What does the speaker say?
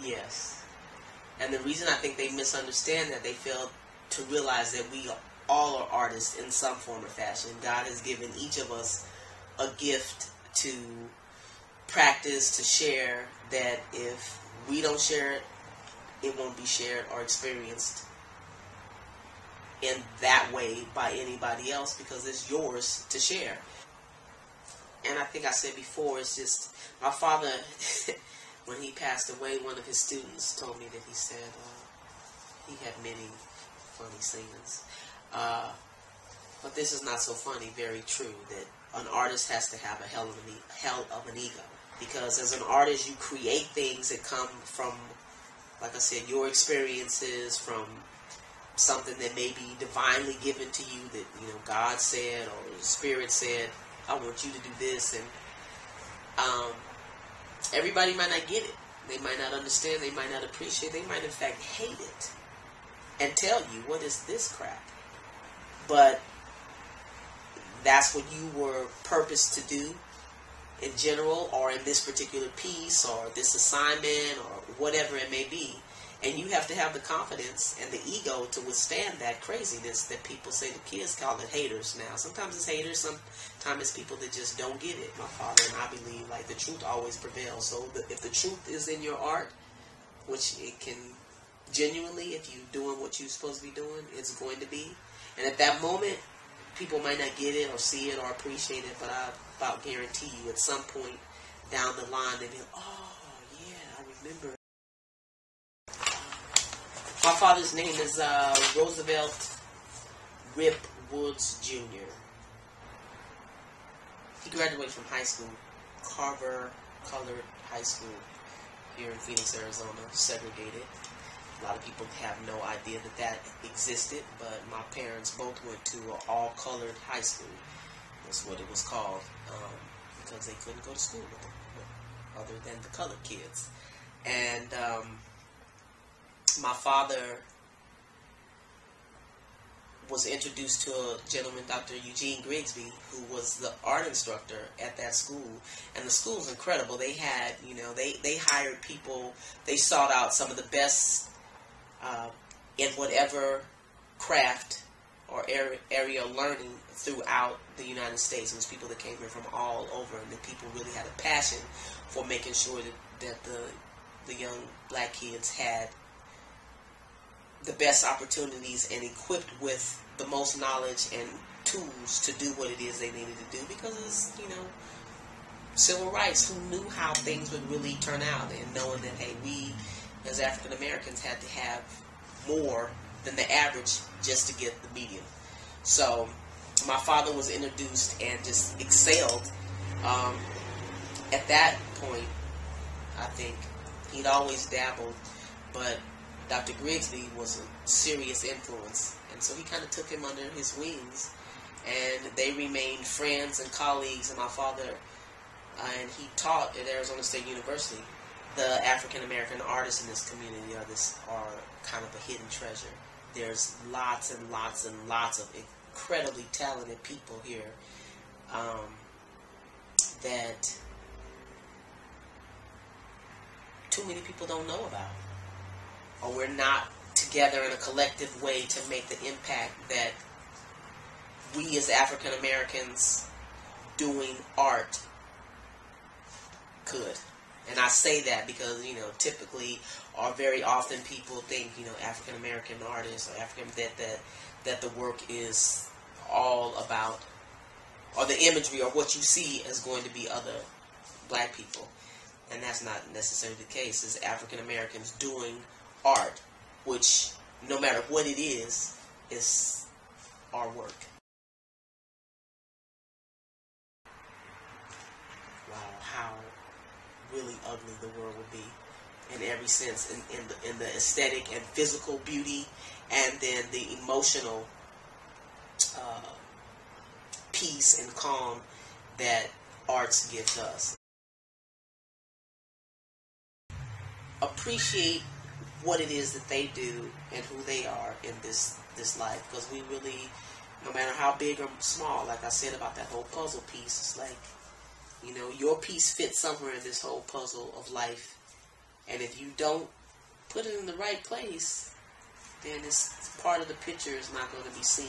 Yes. And the reason I think they misunderstand that, they fail to realize that we all are artists in some form or fashion. God has given each of us a gift to practice, to share, that if we don't share it, it won't be shared or experienced in that way by anybody else, because it's yours to share. And I think I said before, it's just, my father, when he passed away, one of his students told me that he said he had many funny sayings. But this is not so funny, very true, that an artist has to have a hell of an ego. Because as an artist, you create things that come from, like I said, your experiences, from something that may be divinely given to you, that, you know, God said or the Spirit said, I want you to do this. And everybody might not get it. They might not understand. They might not appreciate. They might in fact hate it and tell you, what is this crap? But that's what you were purposed to do in general, or in this particular piece, or this assignment, or whatever it may be. And you have to have the confidence and the ego to withstand that craziness that people say. The kids call it haters now. Sometimes it's haters, sometimes it's people that just don't get it. My father and I believe, like, the truth always prevails. So if the truth is in your art, which it can genuinely, if you're doing what you're supposed to be doing, it's going to be. And at that moment, people might not get it or see it or appreciate it, but I about guarantee you at some point down the line, they'll be like, oh, yeah, I remember. My father's name is Roosevelt Rip Woods Jr. He graduated from high school, Carver Colored High School here in Phoenix, Arizona, segregated. A lot of people have no idea that that existed, but my parents both went to an all-colored high school. That's what it was called, because they couldn't go to school with them, other than the colored kids. And my father was introduced to a gentleman, Dr. Eugene Grigsby, who was the art instructor at that school. And the school's incredible. They had, you know, they hired people, they sought out some of the best in whatever craft or area of learning throughout the United States. It was people that came here from all over, and the people really had a passion for making sure that the young black kids had the best opportunities and equipped with the most knowledge and tools to do what it is they needed to do, because it's, you know, civil rights. Who knew how things would really turn out, and knowing that, hey, we as African Americans had to have more than the average just to get the median. So my father was introduced and just excelled. At that point, I think he'd always dabbled, but Dr. Grigsby was a serious influence, and so he kind of took him under his wings, and they remained friends and colleagues. And my father, and he taught at Arizona State University. The African American artists in this community are kind of a hidden treasure. There's lots and lots and lots of incredibly talented people here that too many people don't know about, or we're not together in a collective way to make the impact that we as African Americans doing art could. And I say that because, you know, typically or very often people think, you know, African American artists or African that the work is all about, or the imagery or what you see as going to be other black people. And that's not necessarily the case. It's African Americans doing art, which, no matter what it is our work. Wow, how really ugly the world would be in every sense, in the aesthetic and physical beauty, and then the emotional peace and calm that arts gives us. Appreciate what it is that they do and who they are in this life, because we really, no matter how big or small, like I said about that whole puzzle piece, it's like, you know, your piece fits somewhere in this whole puzzle of life, And if you don't put it in the right place, then it's part of the picture is not going to be seen